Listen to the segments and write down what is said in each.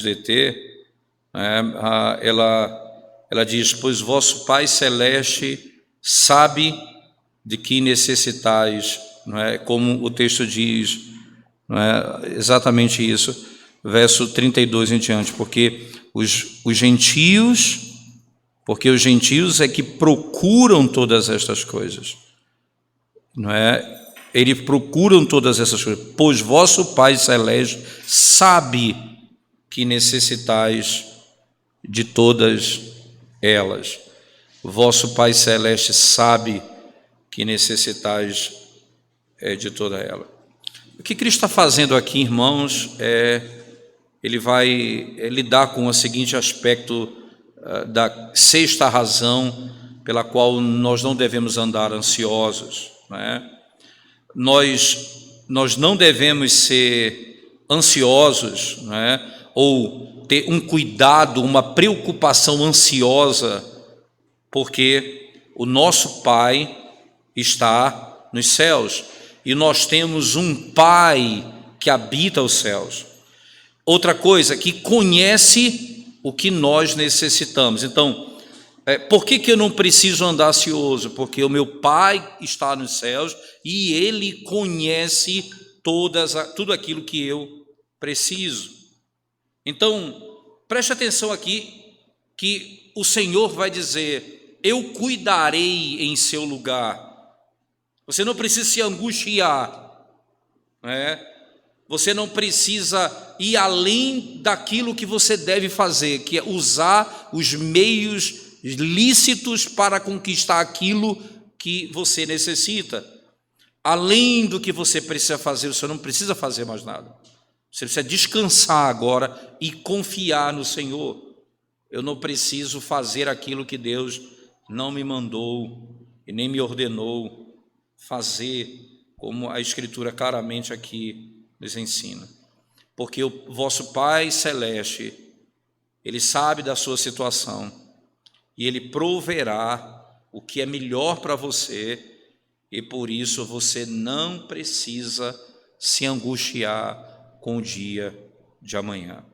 DT, ela diz: pois vosso Pai Celeste sabe de que necessitais, não é? Como o texto diz, não é? Exatamente isso, verso 32 em diante, porque os gentios é que procuram todas estas coisas, não é? Eles procuram todas essas coisas, pois vosso Pai Celeste sabe que necessitais de todas elas. Vosso Pai Celeste sabe que necessitais de toda ela. O que Cristo está fazendo aqui, irmãos, ele vai lidar com o seguinte aspecto da sexta razão pela qual nós não devemos andar ansiosos, não é? Nós não devemos ser ansiosos, não é? Ou ter um cuidado, uma preocupação ansiosa, porque o nosso Pai está nos céus e nós temos um Pai que habita os céus. Outra coisa, que conhece o que nós necessitamos. Então, por que eu não preciso andar ansioso? Porque o meu Pai está nos céus e Ele conhece tudo aquilo que eu preciso. Então, preste atenção aqui, que o Senhor vai dizer: eu cuidarei em seu lugar. Você não precisa se angustiar, Você não precisa ir além daquilo que você deve fazer, que é usar os meios lícitos para conquistar aquilo que você necessita. Além do que você precisa fazer, você não precisa fazer mais nada. Você precisa descansar agora e confiar no Senhor. Eu não preciso fazer aquilo que Deus não me mandou e nem me ordenou fazer, como a Escritura claramente aqui nos ensina. Porque o vosso Pai Celeste, Ele sabe da sua situação e Ele proverá o que é melhor para você, e por isso você não precisa se angustiar com o dia de amanhã.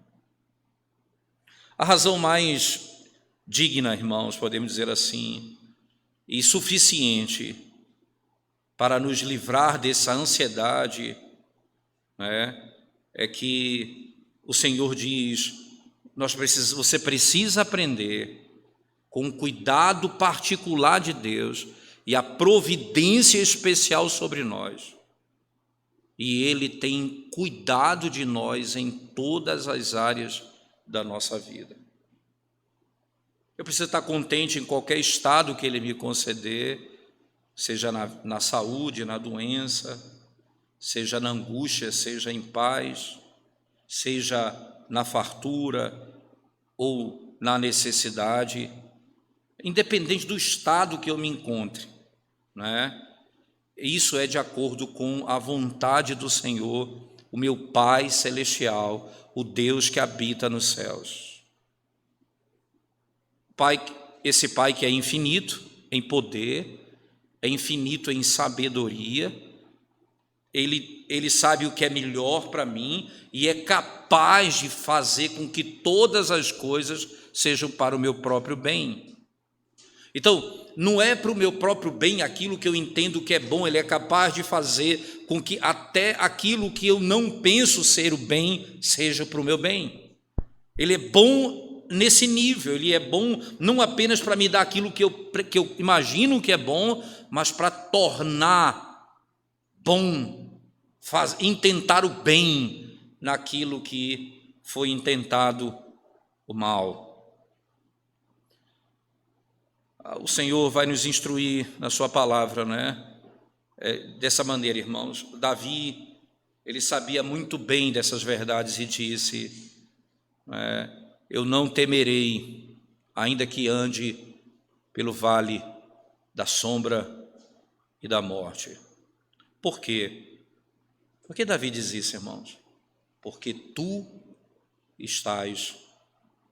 A razão mais digna, irmãos, podemos dizer assim, e suficiente para nos livrar dessa ansiedade, é que o Senhor diz: você precisa aprender com o cuidado particular de Deus e a providência especial sobre nós. E Ele tem cuidado de nós em todas as áreas da nossa vida. Eu preciso estar contente em qualquer estado que Ele me conceder, seja na saúde, na doença, seja na angústia, seja em paz, seja na fartura ou na necessidade, independente do estado que eu me encontre, Isso é de acordo com a vontade do Senhor, o meu Pai Celestial, o Deus que habita nos céus. Esse Pai que é infinito em poder, é infinito em sabedoria, Ele sabe o que é melhor para mim e é capaz de fazer com que todas as coisas sejam para o meu próprio bem. Então, não é para o meu próprio bem aquilo que eu entendo que é bom, Ele é capaz de fazer com que até aquilo que eu não penso ser o bem, seja para o meu bem. Ele é bom nesse nível, Ele é bom não apenas para me dar aquilo que eu imagino que é bom, mas para tornar bom, intentar o bem naquilo que foi intentado o mal. O Senhor vai nos instruir na sua palavra, dessa maneira, irmãos. Davi, ele sabia muito bem dessas verdades e disse: eu não temerei, ainda que ande pelo vale da sombra e da morte. Por quê? Por que Davi diz isso, irmãos? Porque tu estás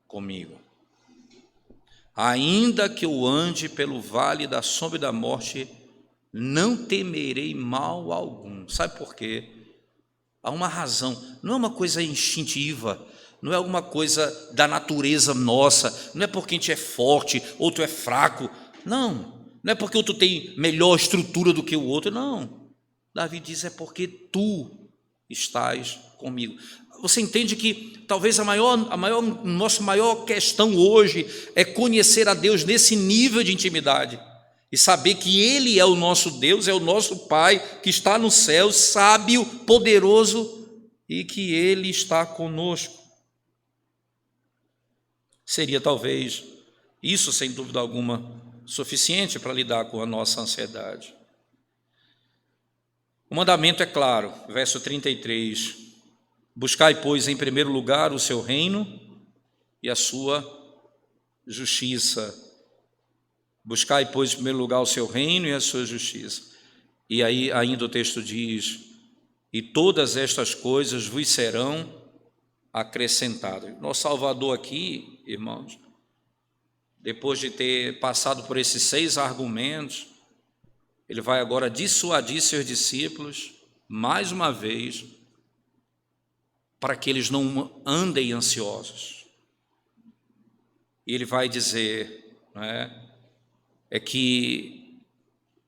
comigo. Ainda que eu ande pelo vale da sombra e da morte, não temerei mal algum. Sabe por quê? Há uma razão, não é uma coisa instintiva, não é alguma coisa da natureza nossa, não é porque a gente é forte, outro é fraco, não é porque outro tem melhor estrutura do que o outro, não. Davi diz, é porque tu estás comigo. Você entende que talvez nossa maior questão hoje é conhecer a Deus nesse nível de intimidade e saber que Ele é o nosso Deus, é o nosso Pai que está no céu, sábio, poderoso e que Ele está conosco. Seria talvez isso, sem dúvida alguma, suficiente para lidar com a nossa ansiedade. O mandamento é claro, verso 33, buscai, pois, em primeiro lugar o seu reino e a sua justiça. Buscai, pois, em primeiro lugar o seu reino e a sua justiça. E aí ainda o texto diz, e todas estas coisas vos serão acrescentadas. Nosso Salvador aqui, irmãos, depois de ter passado por esses 6 argumentos, ele vai agora dissuadir seus discípulos, mais uma vez, para que eles não andem ansiosos. E ele vai dizer, é que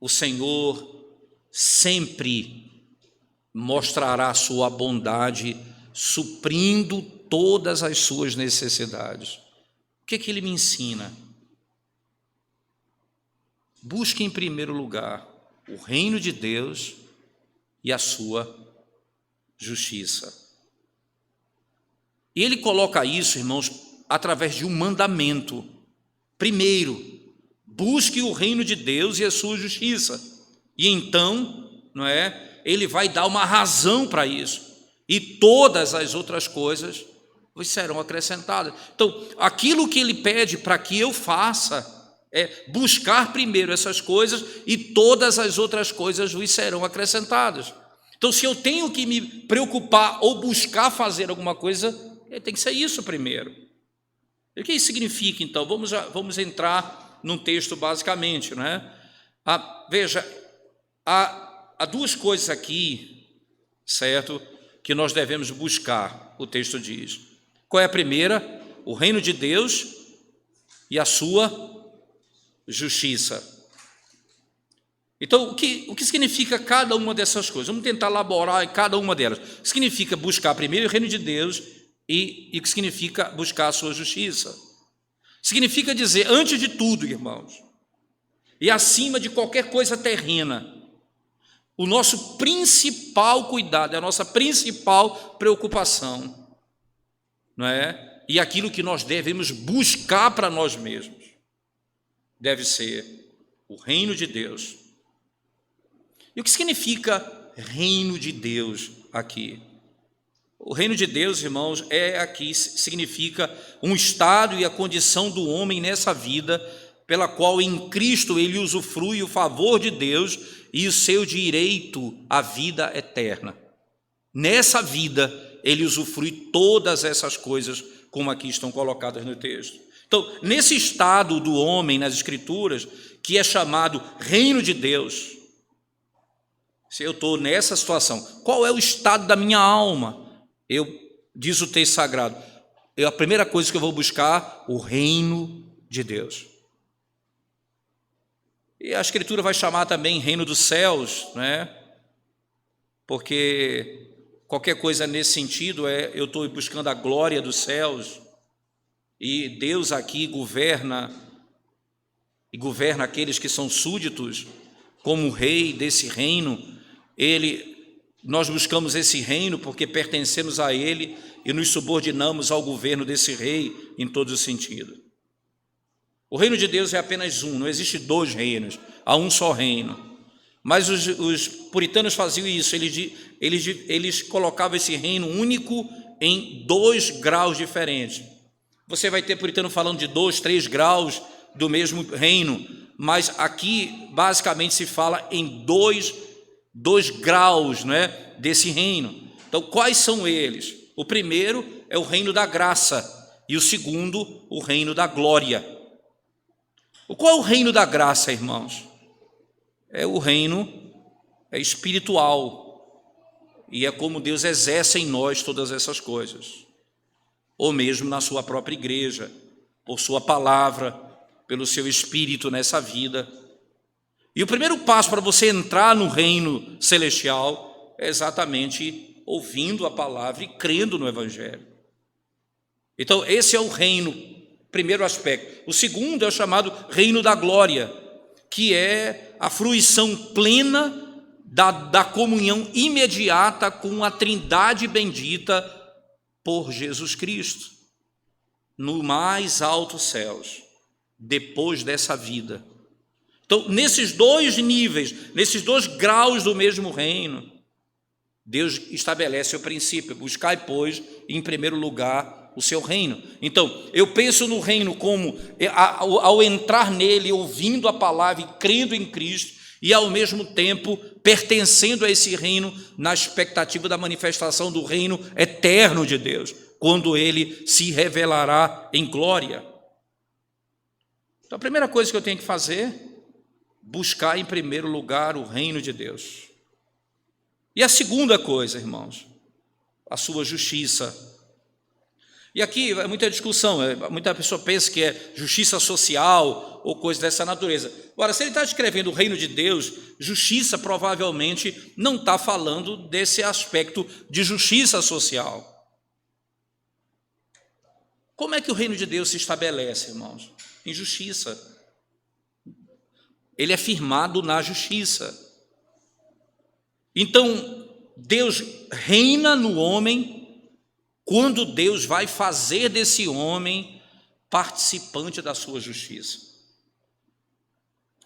o Senhor sempre mostrará a sua bondade, suprindo todas as suas necessidades. O que é que ele me ensina? Busque em primeiro lugar o reino de Deus e a sua justiça. E ele coloca isso, irmãos, através de um mandamento. Primeiro, busque o reino de Deus e a sua justiça. E então, ele vai dar uma razão para isso. E todas as outras coisas vos serão acrescentadas. Então, aquilo que ele pede para que eu faça é buscar primeiro essas coisas e todas as outras coisas vos serão acrescentadas. Então, se eu tenho que me preocupar ou buscar fazer alguma coisa, tem que ser isso primeiro. E o que isso significa, então? Vamos entrar num texto basicamente, veja, há 2 coisas aqui, certo, que nós devemos buscar, o texto diz. Qual é a primeira? O reino de Deus e a sua justiça. Então, o que significa cada uma dessas coisas? Vamos tentar elaborar em cada uma delas. O que significa buscar primeiro o reino de Deus e o que significa buscar a sua justiça? Significa dizer, antes de tudo, irmãos, e acima de qualquer coisa terrena, o nosso principal cuidado, a nossa principal preocupação, e aquilo que nós devemos buscar para nós mesmos, deve ser o reino de Deus. E o que significa reino de Deus aqui? O reino de Deus, irmãos, significa um estado e a condição do homem nessa vida, pela qual em Cristo ele usufrui o favor de Deus e o seu direito à vida eterna. Nessa vida, ele usufrui todas essas coisas, como aqui estão colocadas no texto. Então, nesse estado do homem nas Escrituras, que é chamado reino de Deus, se eu estou nessa situação, qual é o estado da minha alma? Diz o texto sagrado, a primeira coisa que eu vou buscar, o reino de Deus. E a Escritura vai chamar também reino dos céus, porque qualquer coisa nesse sentido eu estou buscando a glória dos céus, e Deus aqui governa aqueles que são súditos, como rei desse reino. Nós buscamos esse reino porque pertencemos a ele e nos subordinamos ao governo desse rei em todos os sentidos. O reino de Deus é apenas um, não existe 2 reinos, há um só reino. Mas os puritanos faziam isso, eles colocavam esse reino único em 2 graus diferentes. Você vai ter puritano falando de 2, 3 graus do mesmo reino, mas aqui basicamente se fala em 2 graus, desse reino. Então, quais são eles? O primeiro é o reino da graça e o segundo, o reino da glória. Qual é o reino da graça, irmãos? É o reino espiritual, e é como Deus exerce em nós todas essas coisas. ou mesmo na sua própria igreja, por sua palavra, pelo seu espírito nessa vida. E o primeiro passo para você entrar no reino celestial é exatamente ouvindo a palavra e crendo no Evangelho. Então, esse é o reino, primeiro aspecto. O segundo é o chamado reino da glória, que é a fruição plena da comunhão imediata com a Trindade bendita por Jesus Cristo, no mais altos céus, depois dessa vida. Então, nesses dois níveis, nesses dois graus do mesmo reino, Deus estabelece o princípio: buscai, pois, em primeiro lugar o seu reino. Então, eu penso no reino como, ao entrar nele, ouvindo a palavra e crendo em Cristo, e ao mesmo tempo pertencendo a esse reino, na expectativa da manifestação do reino eterno de Deus, quando ele se revelará em glória. Então, a primeira coisa que eu tenho que fazer, buscar em primeiro lugar o reino de Deus. E a segunda coisa, irmãos, a sua justiça. E aqui é muita discussão, muita pessoa pensa que é justiça social ou coisa dessa natureza. Agora, se ele está escrevendo o reino de Deus, justiça provavelmente não está falando desse aspecto de justiça social. Como é que o reino de Deus se estabelece, irmãos? Em justiça. Ele é firmado na justiça. Então, Deus reina no homem quando Deus vai fazer desse homem participante da sua justiça.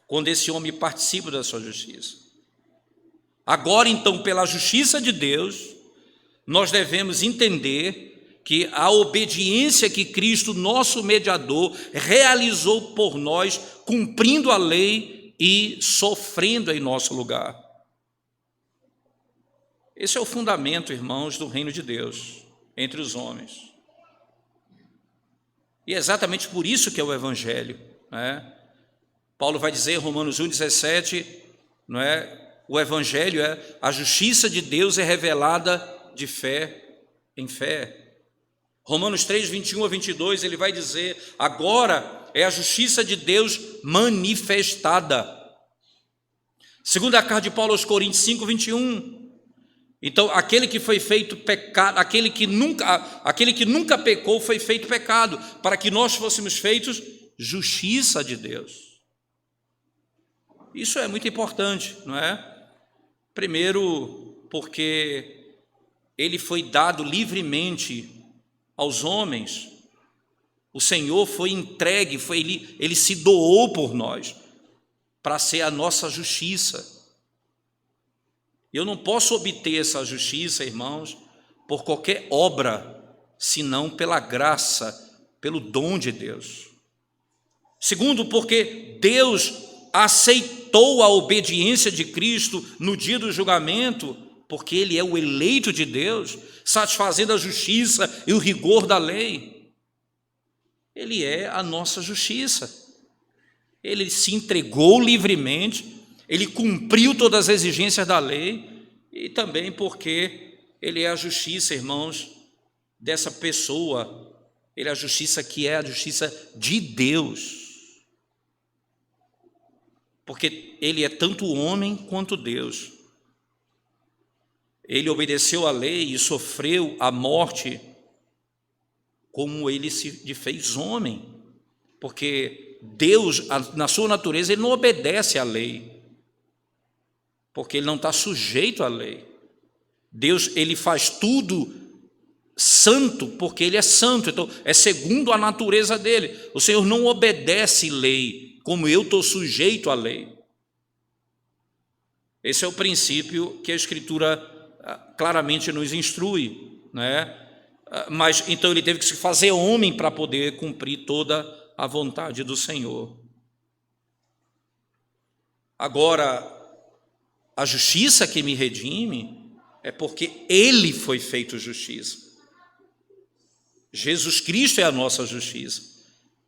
Quando esse homem participa da sua justiça. Agora, então, pela justiça de Deus, nós devemos entender que a obediência que Cristo, nosso mediador, realizou por nós, cumprindo a lei e sofrendo em nosso lugar. Esse é o fundamento, irmãos, do reino de Deus entre os homens. E é exatamente por isso que é o Evangelho, né? Paulo vai dizer em Romanos 1,17, não é? O Evangelho é a justiça de Deus é revelada de fé em fé. Romanos 3, 21 a 22, ele vai dizer: agora é a justiça de Deus manifestada. Segunda carta de Paulo aos Coríntios 5, 21. Então, aquele que foi feito pecado, aquele que nunca pecou foi feito pecado, para que nós fôssemos feitos justiça de Deus. Isso é muito importante, não é? Primeiro, porque ele foi dado livremente aos homens. O Senhor foi entregue, ele se doou por nós, para ser a nossa justiça. Eu não posso obter essa justiça, irmãos, por qualquer obra, senão pela graça, pelo dom de Deus. Segundo, porque Deus aceitou a obediência de Cristo no dia do julgamento, porque Ele é o eleito de Deus, satisfazendo a justiça e o rigor da lei. Ele é a nossa justiça. Ele se entregou livremente, ele cumpriu todas as exigências da lei, e também porque ele é a justiça, irmãos, dessa pessoa. Ele é a justiça que é a justiça de Deus, porque ele é tanto homem quanto Deus. Ele obedeceu à lei e sofreu a morte como ele se fez homem, porque Deus, na sua natureza, ele não obedece à lei, porque ele não está sujeito à lei. Deus, ele faz tudo santo, porque ele é santo, então é segundo a natureza dele. O Senhor não obedece lei, como eu estou sujeito à lei. Esse é o princípio que a Escritura claramente nos instrui, né? Mas então ele teve que se fazer homem para poder cumprir toda a vontade do Senhor. Agora, a justiça que me redime é porque ele foi feito justiça. Jesus Cristo é a nossa justiça.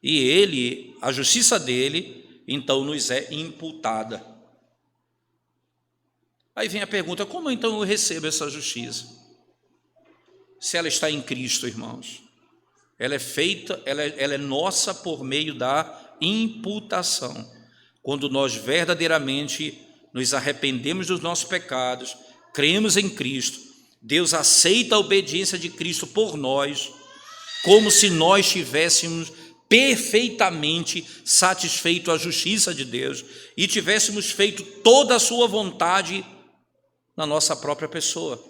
E ele, a justiça dele, então nos é imputada. Aí vem a pergunta: como então eu recebo essa justiça? Se ela está em Cristo, irmãos. ela é feita, ela é nossa por meio da imputação. Quando nós verdadeiramente nos arrependemos dos nossos pecados, cremos em Cristo, Deus aceita a obediência de Cristo por nós, como se nós tivéssemos perfeitamente satisfeito a justiça de Deus e tivéssemos feito toda a sua vontade na nossa própria pessoa.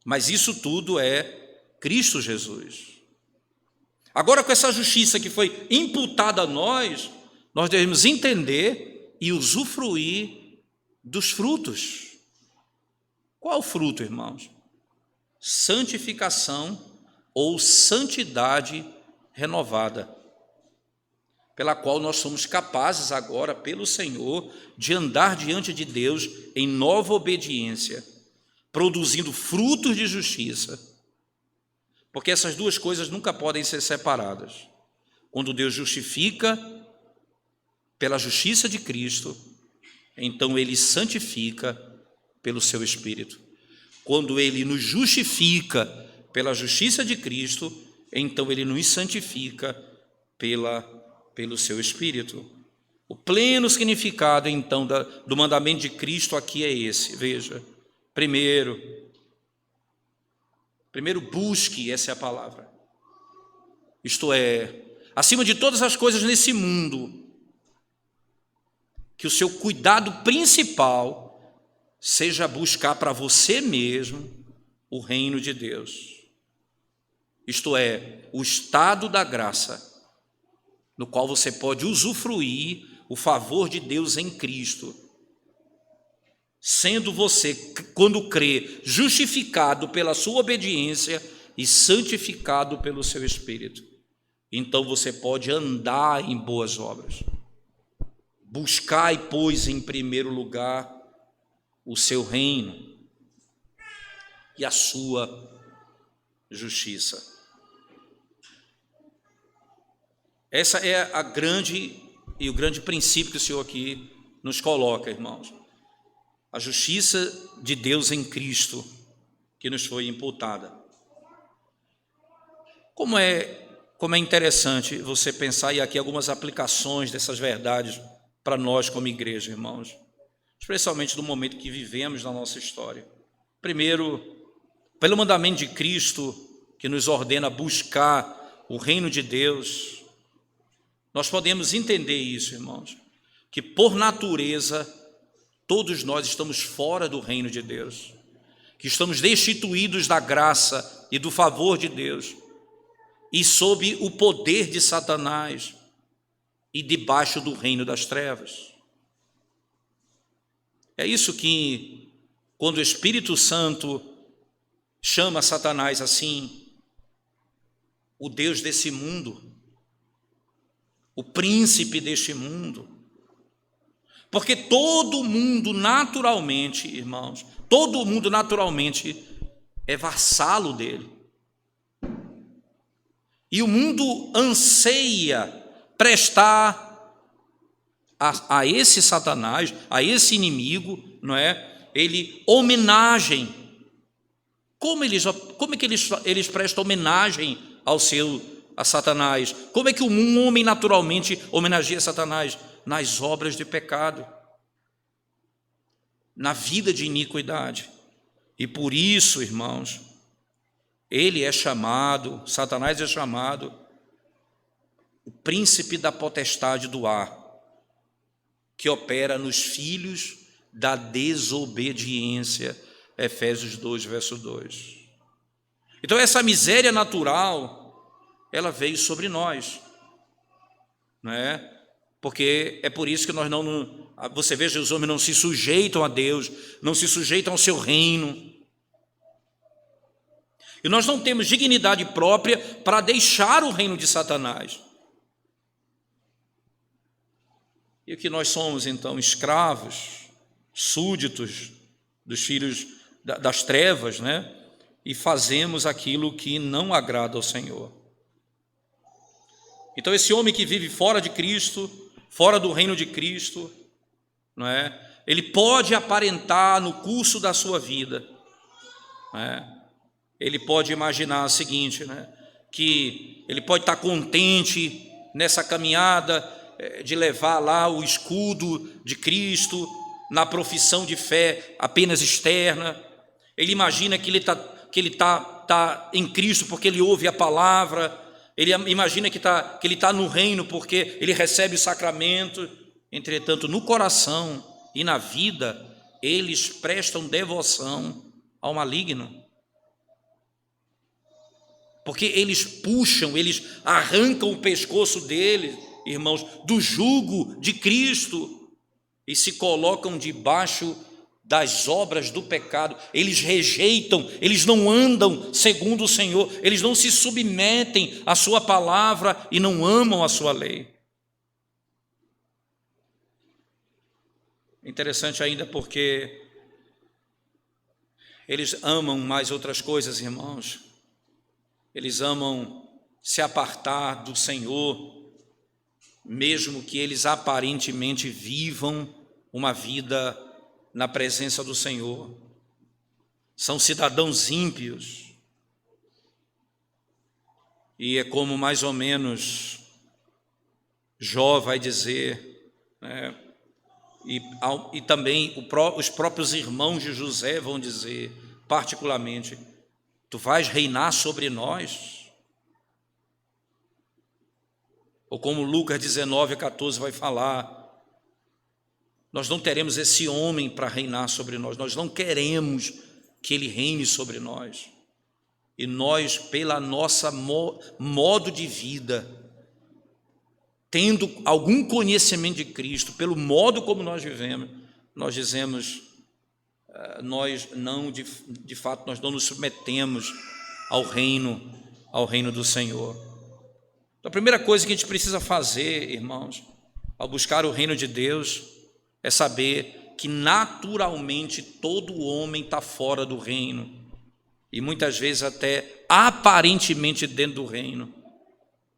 Mas isso tudo é Cristo Jesus. Agora, com essa justiça que foi imputada a nós, nós devemos entender e usufruir dos frutos. Qual o fruto, irmãos? Santificação ou santidade renovada, pela qual nós somos capazes agora, pelo Senhor, de andar diante de Deus em nova obediência, produzindo frutos de justiça, porque essas duas coisas nunca podem ser separadas. Quando Deus justifica pela justiça de Cristo, então Ele santifica pelo seu Espírito. Quando Ele nos justifica pela justiça de Cristo, então Ele nos santifica pelo seu Espírito. O pleno significado, então, do mandamento de Cristo aqui é esse. Veja, primeiro busque, essa é a palavra. Isto é, acima de todas as coisas nesse mundo, que o seu cuidado principal seja buscar para você mesmo o reino de Deus. Isto é, o estado da graça, no qual você pode usufruir o favor de Deus em Cristo, sendo você, quando crê, justificado pela sua obediência e santificado pelo seu Espírito. Então você pode andar em boas obras. Buscai, pois, em primeiro lugar o seu reino e a sua justiça. Essa é o grande princípio que o Senhor aqui nos coloca, irmãos. A justiça de Deus em Cristo que nos foi imputada. Como é interessante você pensar, e aqui algumas aplicações dessas verdades para nós como igreja, irmãos, especialmente no momento que vivemos na nossa história. Primeiro, pelo mandamento de Cristo, que nos ordena buscar o reino de Deus, nós podemos entender isso, irmãos, que por natureza todos nós estamos fora do reino de Deus, que estamos destituídos da graça e do favor de Deus e sob o poder de Satanás e debaixo do reino das trevas. É isso que, quando o Espírito Santo chama Satanás assim, o Deus desse mundo, o príncipe deste mundo, porque todo mundo naturalmente, irmãos, todo mundo naturalmente é vassalo dele. E o mundo anseia prestar a esse Satanás, a esse inimigo, não é? Ele homenagem. Como é que eles prestam homenagem a Satanás? Como é que um homem naturalmente homenageia Satanás? Nas obras de pecado, na vida de iniquidade. E por isso, irmãos, Satanás é chamado o príncipe da potestade do ar, que opera nos filhos da desobediência, Efésios 2, verso 2. Então essa miséria natural, ela veio sobre nós, não é? Porque é por isso que nós você veja, os homens não se sujeitam a Deus, não se sujeitam ao seu reino. E nós não temos dignidade própria para deixar o reino de Satanás. E o que nós somos, então? Escravos, súditos dos filhos das trevas, né? E fazemos aquilo que não agrada ao Senhor. Então esse homem que vive fora de Cristo, fora do reino de Cristo, não é? Ele pode aparentar no curso da sua vida, não é? Ele pode imaginar o seguinte, né? que ele pode estar contente nessa caminhada de levar lá o escudo de Cristo, na profissão de fé apenas externa. Ele imagina que ele tá em Cristo porque ele ouve a palavra, ele imagina que ele está no reino porque ele recebe o sacramento. Entretanto, no coração e na vida, eles prestam devoção ao maligno, porque eles puxam, eles arrancam o pescoço dele, irmãos, do jugo de Cristo e se colocam debaixo das obras do pecado. Eles rejeitam, eles não andam segundo o Senhor, eles não se submetem à sua palavra e não amam a sua lei. Interessante ainda porque eles amam mais outras coisas, irmãos. Eles amam se apartar do Senhor, mesmo que eles aparentemente vivam uma vida na presença do Senhor. São cidadãos ímpios. E é como mais ou menos Jó vai dizer, né? E também os próprios irmãos de José vão dizer, particularmente: tu vais reinar sobre nós? Ou como Lucas 19:14 vai falar, nós não teremos esse homem para reinar sobre nós, nós não queremos que ele reine sobre nós. E nós, pela nossa modo de vida, tendo algum conhecimento de Cristo, pelo modo como nós vivemos, nós dizemos, nós não, de fato, nós não nos submetemos ao reino do Senhor. Então, a primeira coisa que a gente precisa fazer, irmãos, ao buscar o reino de Deus, é saber que naturalmente todo homem está fora do reino, e muitas vezes até aparentemente dentro do reino,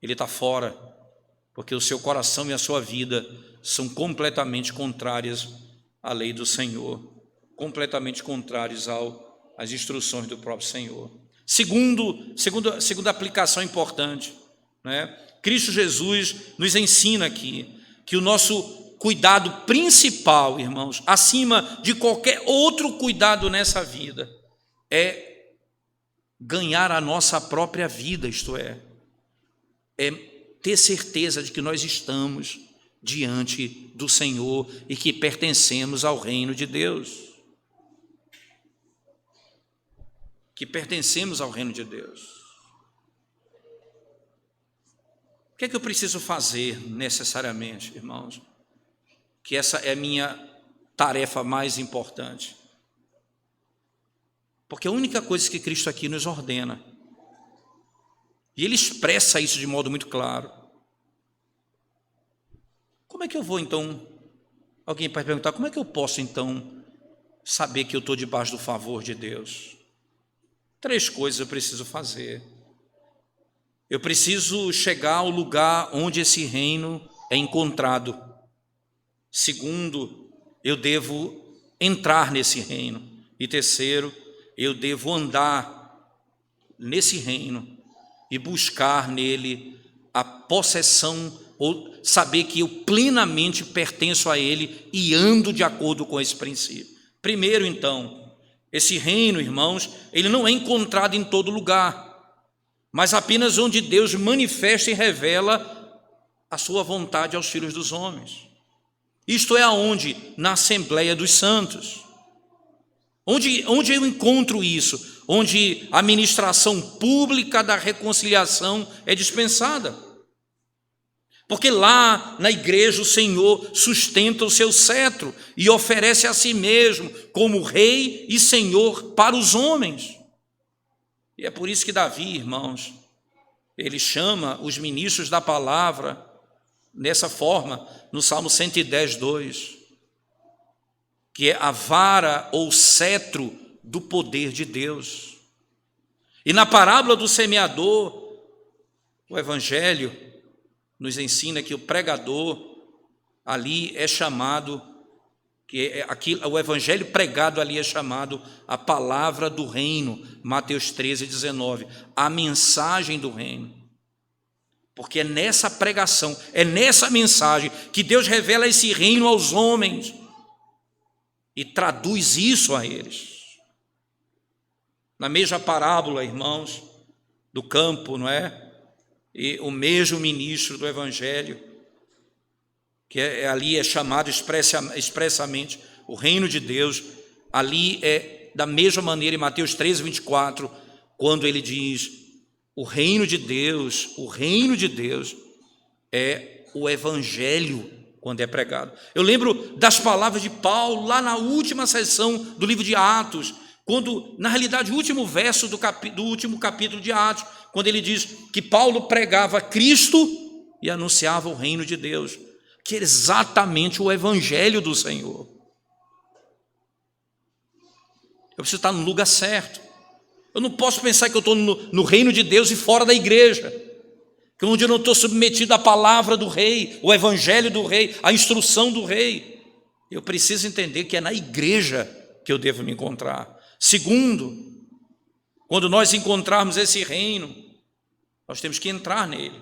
ele está fora, porque o seu coração e a sua vida são completamente contrárias à lei do Senhor, completamente contrários às instruções do próprio Senhor. Segunda aplicação importante, né? Cristo Jesus nos ensina aqui que o nosso cuidado principal, irmãos, acima de qualquer outro cuidado nessa vida, é ganhar a nossa própria vida, isto é ter certeza de que nós estamos diante do Senhor e que pertencemos ao reino de Deus. Que pertencemos ao reino de Deus. O que é que eu preciso fazer necessariamente, irmãos? Que essa é a minha tarefa mais importante. Porque a única coisa que Cristo aqui nos ordena, e ele expressa isso de modo muito claro. Como é que eu vou então? Alguém pode perguntar, como é que eu posso então saber que eu estou debaixo do favor de Deus? 3 coisas eu preciso fazer. Eu preciso chegar ao lugar onde esse reino é encontrado. Segundo, eu devo entrar nesse reino. E terceiro, eu devo andar nesse reino e buscar nele a possessão, ou saber que eu plenamente pertenço a ele e ando de acordo com esse princípio. Primeiro, então, esse reino, irmãos, ele não é encontrado em todo lugar, mas apenas onde Deus manifesta e revela a sua vontade aos filhos dos homens. Isto é aonde? Na Assembleia dos Santos. Onde eu encontro isso? Onde a ministração pública da reconciliação é dispensada. Porque lá na igreja o Senhor sustenta o seu cetro e oferece a si mesmo como rei e senhor para os homens. E é por isso que Davi, irmãos, ele chama os ministros da palavra dessa forma, no Salmo 110, 2, que é a vara ou cetro do poder de Deus. E na parábola do semeador, o Evangelho nos ensina que o pregador ali é chamado o evangelho pregado ali é chamado a palavra do reino, Mateus 13:19, a mensagem do reino. Porque é nessa pregação, é nessa mensagem que Deus revela esse reino aos homens e traduz isso a eles. Na mesma parábola, irmãos, do campo, não é? E o mesmo ministro do evangelho, que ali é chamado expressamente o reino de Deus, ali é da mesma maneira em Mateus 13:24, quando ele diz: o reino de Deus é o evangelho quando é pregado. Eu lembro das palavras de Paulo lá na última sessão do livro de Atos, quando, na realidade, o último verso do último capítulo de Atos, quando ele diz que Paulo pregava Cristo e anunciava o reino de Deus, que é exatamente o evangelho do Senhor. Eu preciso estar no lugar certo. Eu não posso pensar que eu estou no reino de Deus e fora da igreja, que onde eu não estou submetido à palavra do rei, o evangelho do rei, a instrução do rei. Eu preciso entender que é na igreja que eu devo me encontrar. Segundo, quando nós encontrarmos esse reino, nós temos que entrar nele.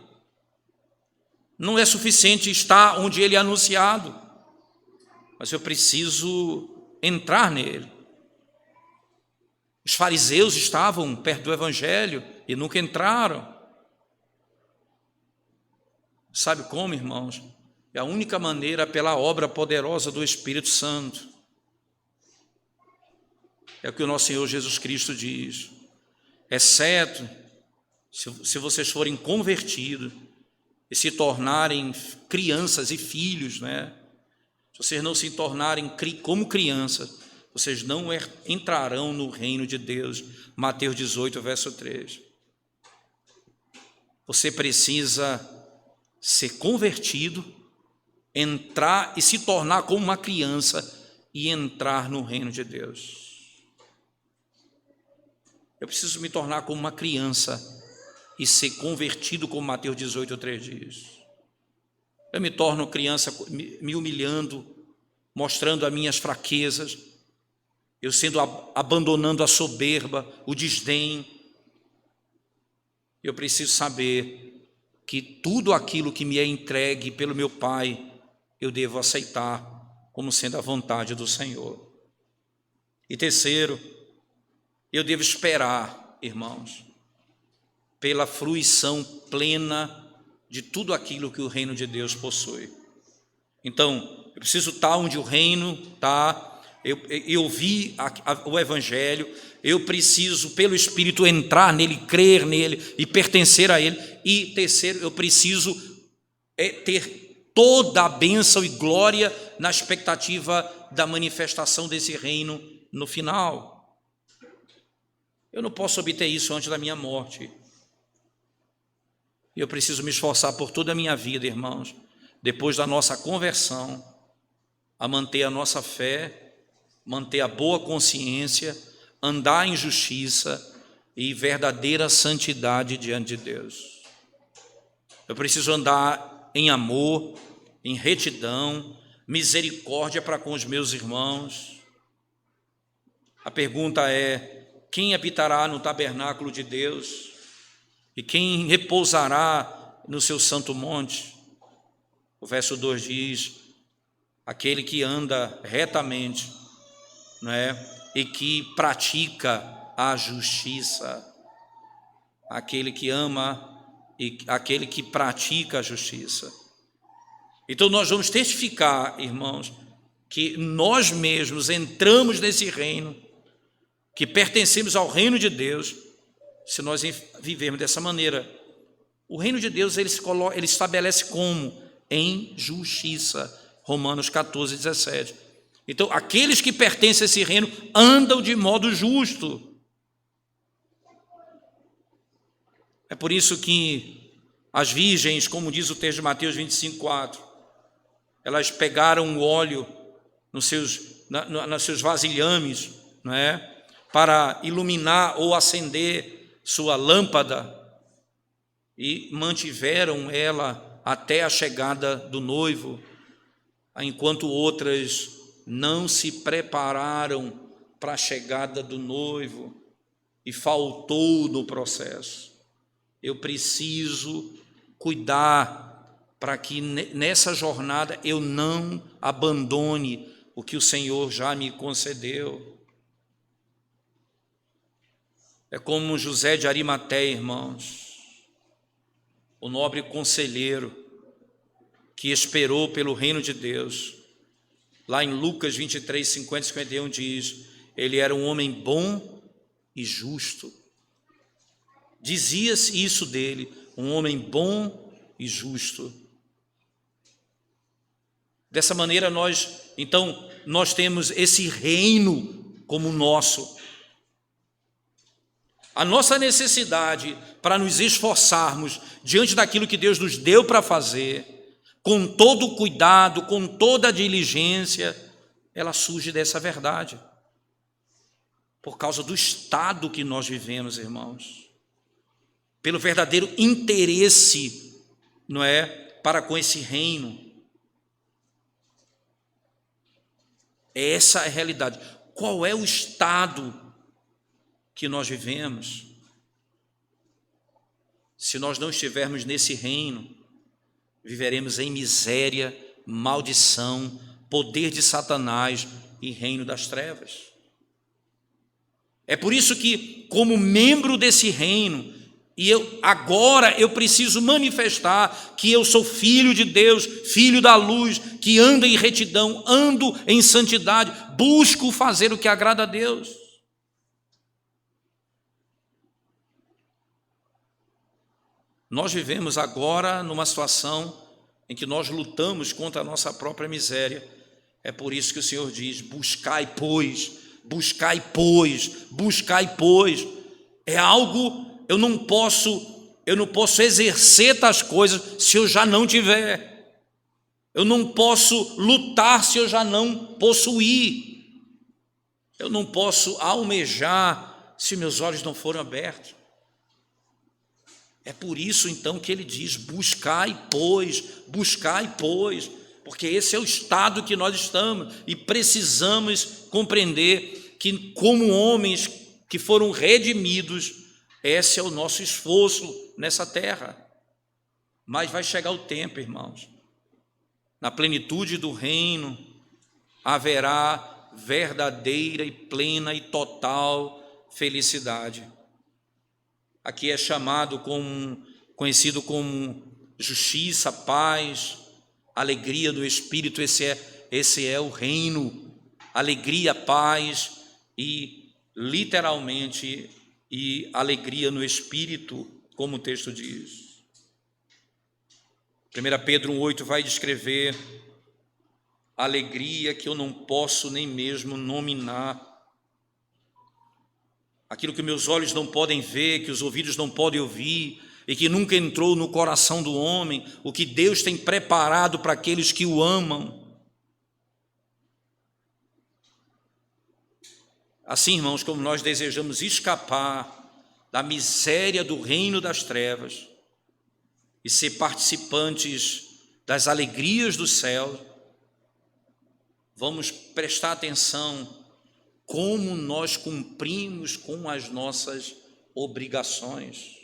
Não é suficiente estar onde ele é anunciado, mas eu preciso entrar nele. Os fariseus estavam perto do evangelho e nunca entraram. Sabe como, irmãos? É a única maneira pela obra poderosa do Espírito Santo. É o que o nosso Senhor Jesus Cristo diz: exceto se vocês forem convertidos e se tornarem crianças e filhos, né? Se vocês não se tornarem como crianças, vocês não entrarão no reino de Deus. Mateus 18, verso 3. Você precisa ser convertido, entrar e se tornar como uma criança e entrar no reino de Deus. Eu preciso me tornar como uma criança e ser convertido, como Mateus 18, 3 diz. Eu me torno criança me humilhando, mostrando as minhas fraquezas, eu abandonando a soberba, o desdém. Eu preciso saber que tudo aquilo que me é entregue pelo meu Pai, eu devo aceitar como sendo a vontade do Senhor. E terceiro, eu devo esperar, irmãos, pela fruição plena de tudo aquilo que o reino de Deus possui. Então, eu preciso estar onde o reino está. Eu vi o evangelho, eu preciso pelo Espírito entrar nele, crer nele e pertencer a ele. E terceiro, eu preciso ter toda a bênção e glória na expectativa da manifestação desse reino no final. Eu não posso obter isso antes da minha morte. Eu preciso me esforçar por toda a minha vida, irmãos, depois da nossa conversão, a manter a nossa fé, manter a boa consciência, andar em justiça e verdadeira santidade diante de Deus. Eu preciso andar em amor, em retidão, misericórdia para com os meus irmãos. A pergunta é: quem habitará no tabernáculo de Deus? E quem repousará no seu santo monte? O verso 2 diz: aquele que anda retamente, não é? E que pratica a justiça. Aquele que ama e aquele que pratica a justiça. Então nós vamos testificar, irmãos, que nós mesmos entramos nesse reino, que pertencemos ao reino de Deus, se nós vivermos dessa maneira. O reino de Deus ele estabelece como? Em justiça. Romanos 14, 17. Então, aqueles que pertencem a esse reino andam de modo justo. É por isso que as virgens, como diz o texto de Mateus 25, 4, elas pegaram o óleo nos seus vasilhames, não é? Para iluminar ou acender sua lâmpada, e mantiveram ela até a chegada do noivo, enquanto outras não se prepararam para a chegada do noivo e faltou no processo. Eu preciso cuidar para que nessa jornada eu não abandone o que o Senhor já me concedeu. É como José de Arimateia, irmãos, o nobre conselheiro que esperou pelo reino de Deus. Lá em Lucas 23, 50 e 51 diz, ele era um homem bom e justo. Dizia-se isso dele, um homem bom e justo. Dessa maneira nós temos esse reino como nosso. A nossa necessidade para nos esforçarmos diante daquilo que Deus nos deu para fazer, com todo o cuidado, com toda a diligência, ela surge dessa verdade. Por causa do estado que nós vivemos, irmãos. Pelo verdadeiro interesse, não é, para com esse reino. Essa é a realidade. Qual é o estado que nós vivemos? Se nós não estivermos nesse reino, viveremos em miséria, maldição, poder de Satanás e reino das trevas. É por isso que, como membro desse reino, agora eu preciso manifestar que eu sou filho de Deus, filho da luz, que anda em retidão, ando em santidade, busco fazer o que agrada a Deus. Nós vivemos agora numa situação em que nós lutamos contra a nossa própria miséria. É por isso que o Senhor diz, buscai, pois. É algo, eu não posso exercer tais coisas se eu já não tiver. Eu não posso lutar se eu já não possuir. Eu não posso almejar se meus olhos não forem abertos. É por isso então que ele diz, buscai, pois, porque esse é o estado que nós estamos e precisamos compreender que, como homens que foram redimidos, esse é o nosso esforço nessa terra. Mas vai chegar o tempo, irmãos, na plenitude do reino haverá verdadeira e plena e total felicidade. Aqui é conhecido como justiça, paz, alegria do Espírito. Esse é o reino, alegria, paz e literalmente alegria no Espírito, como o texto diz. 1 Pedro 1,8 vai descrever alegria que eu não posso nem mesmo nominar. Aquilo que meus olhos não podem ver, que os ouvidos não podem ouvir, e que nunca entrou no coração do homem, o que Deus tem preparado para aqueles que o amam. Assim, irmãos, como nós desejamos escapar da miséria do reino das trevas e ser participantes das alegrias do céu, vamos prestar atenção como nós cumprimos com as nossas obrigações,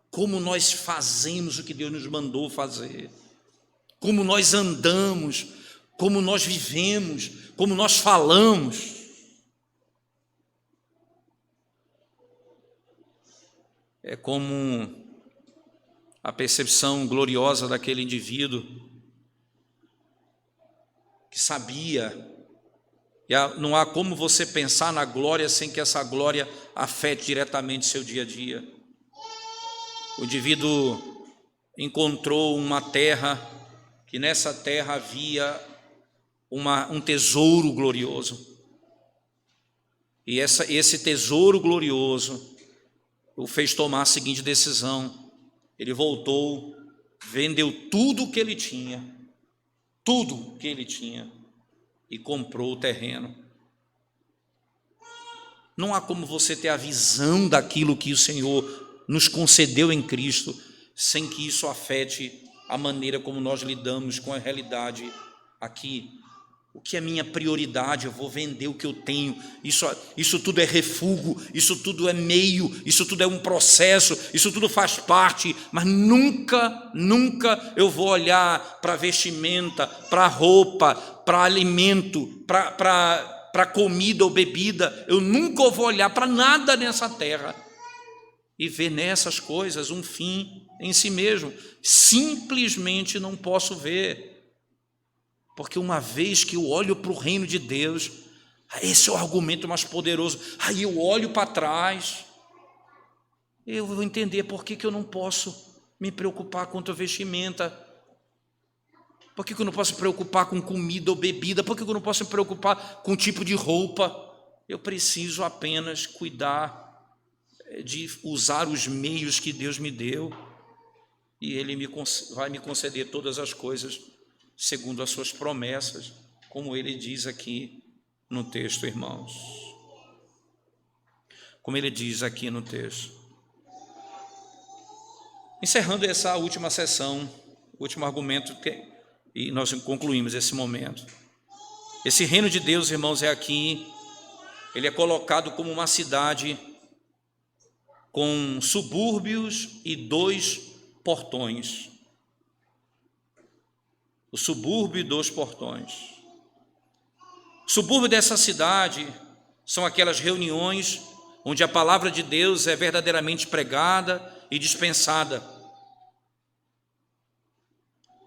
como nós fazemos o que Deus nos mandou fazer, como nós andamos, como nós vivemos, como nós falamos. É como a percepção gloriosa daquele indivíduo que sabia. E não há como você pensar na glória sem que essa glória afete diretamente seu dia a dia. O indivíduo encontrou uma terra, que nessa terra havia um tesouro glorioso. E esse tesouro glorioso o fez tomar a seguinte decisão. Ele voltou, vendeu tudo que ele tinha, e comprou o terreno. Não há como você ter a visão daquilo que o Senhor nos concedeu em Cristo, sem que isso afete a maneira como nós lidamos com a realidade aqui o que é minha prioridade. Eu vou vender o que eu tenho. Isso tudo é refúgio, isso tudo é meio, isso tudo é um processo, isso tudo faz parte, mas nunca eu vou olhar para vestimenta, para roupa, para alimento, para comida ou bebida. Eu nunca vou olhar para nada nessa terra e ver nessas coisas um fim em si mesmo. Simplesmente não posso ver. Porque uma vez que eu olho para o reino de Deus, esse é o argumento mais poderoso. Aí eu olho para trás, eu vou entender por que eu não posso me preocupar quanto a vestimenta. Por que eu não posso me preocupar com comida ou bebida? Por que eu não posso me preocupar com o tipo de roupa? Eu preciso apenas cuidar de usar os meios que Deus me deu, e Ele vai me conceder todas as coisas segundo as suas promessas, como Ele diz aqui no texto, irmãos. Como Ele diz aqui no texto. Encerrando essa última sessão, último argumento, e nós concluímos esse momento. Esse reino de Deus, irmãos, é aqui, ele é colocado como uma cidade com subúrbios e 2 portões. O subúrbio e 2 portões. O subúrbio dessa cidade são aquelas reuniões onde a palavra de Deus é verdadeiramente pregada e dispensada.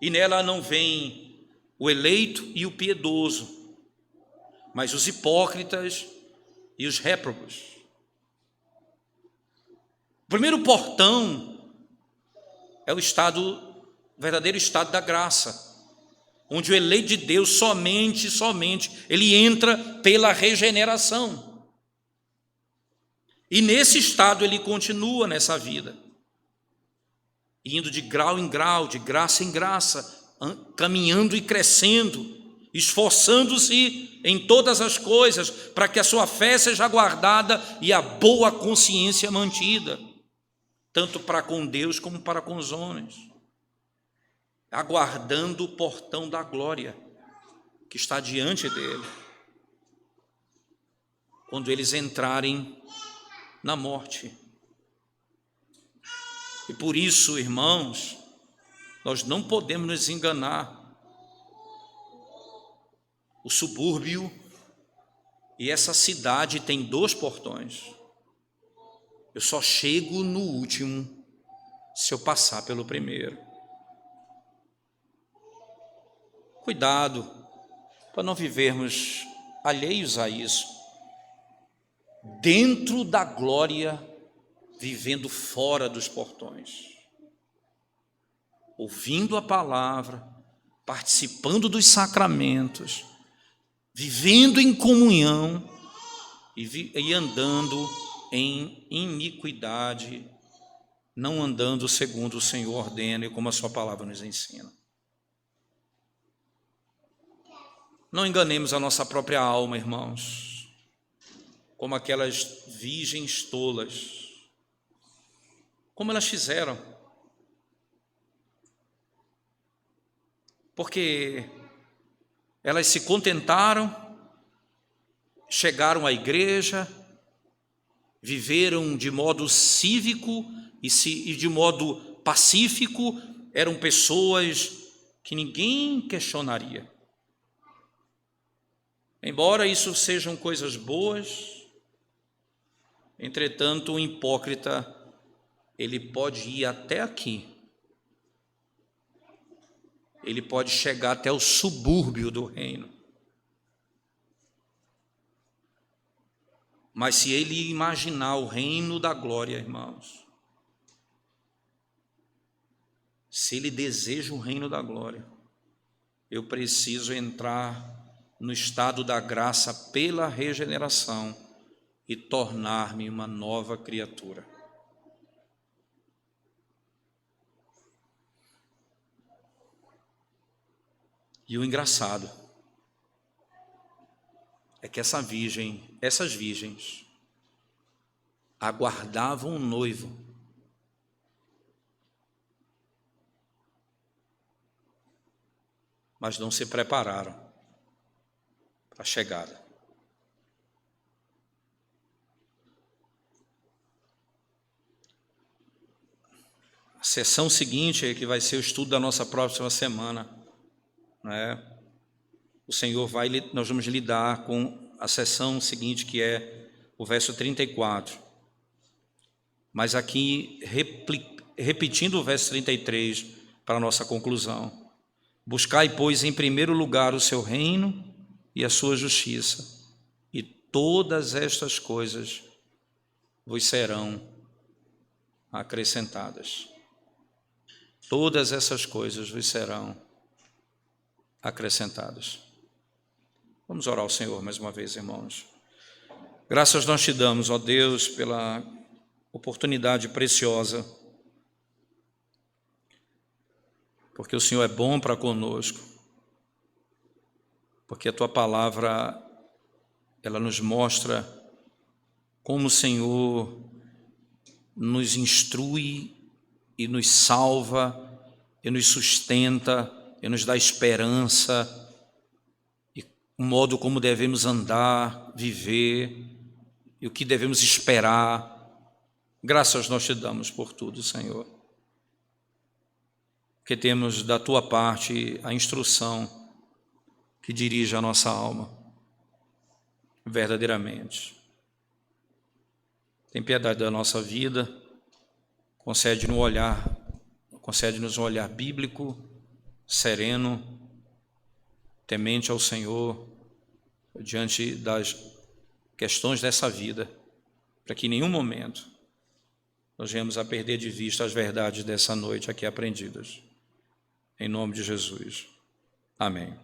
E nela não vem o eleito e o piedoso, mas os hipócritas e os réprobos. O primeiro portão é o verdadeiro estado da graça, onde o eleito de Deus somente, ele entra pela regeneração. E nesse estado ele continua nessa vida, indo de grau em grau, de graça em graça, caminhando e crescendo, esforçando-se em todas as coisas, para que a sua fé seja guardada e a boa consciência mantida, tanto para com Deus como para com os homens, aguardando o portão da glória que está diante dele, quando eles entrarem na morte. E por isso, irmãos, nós não podemos nos enganar. O subúrbio e essa cidade tem 2 portões. Eu só chego no último se eu passar pelo primeiro. Cuidado para não vivermos alheios a isso, dentro da glória, vivendo fora dos portões, ouvindo a palavra, participando dos sacramentos, vivendo em comunhão e andando em iniquidade, não andando segundo o Senhor ordena e como a sua palavra nos ensina. Não enganemos a nossa própria alma, irmãos, como aquelas virgens tolas. Como elas fizeram? Porque elas se contentaram, chegaram à igreja, viveram de modo cívico e de modo pacífico, eram pessoas que ninguém questionaria. Embora isso sejam coisas boas, entretanto, o hipócrita, ele pode ir até aqui. Ele pode chegar até o subúrbio do reino. Mas se ele imaginar o reino da glória, irmãos, se ele deseja o reino da glória, eu preciso entrar no estado da graça pela regeneração e tornar-me uma nova criatura. E o engraçado é que essas virgens aguardavam o noivo. mas não se prepararam para a chegada. A sessão seguinte, que vai ser o estudo da nossa próxima semana, né? Nós vamos lidar com a sessão seguinte, que é o verso 34. Mas aqui, repetindo o verso 33 para a nossa conclusão. Buscai, pois, em primeiro lugar o seu reino e a sua justiça, e todas estas coisas vos serão acrescentadas. Todas essas coisas vos serão acrescentadas. Vamos orar ao Senhor mais uma vez, irmãos. Graças nós te damos, ó Deus, pela oportunidade preciosa, porque o Senhor é bom para conosco, porque a tua palavra, ela nos mostra como o Senhor nos instrui e nos salva, e nos sustenta, e nos dá esperança, e o modo como devemos andar, viver, e o que devemos esperar. Graças nós te damos por tudo, Senhor, porque temos da tua parte a instrução que dirige a nossa alma, verdadeiramente. Tem piedade da nossa vida, concede-nos um olhar bíblico, sereno, temente ao Senhor, diante das questões dessa vida, para que em nenhum momento nós venhamos a perder de vista as verdades dessa noite aqui aprendidas. Em nome de Jesus. Amém.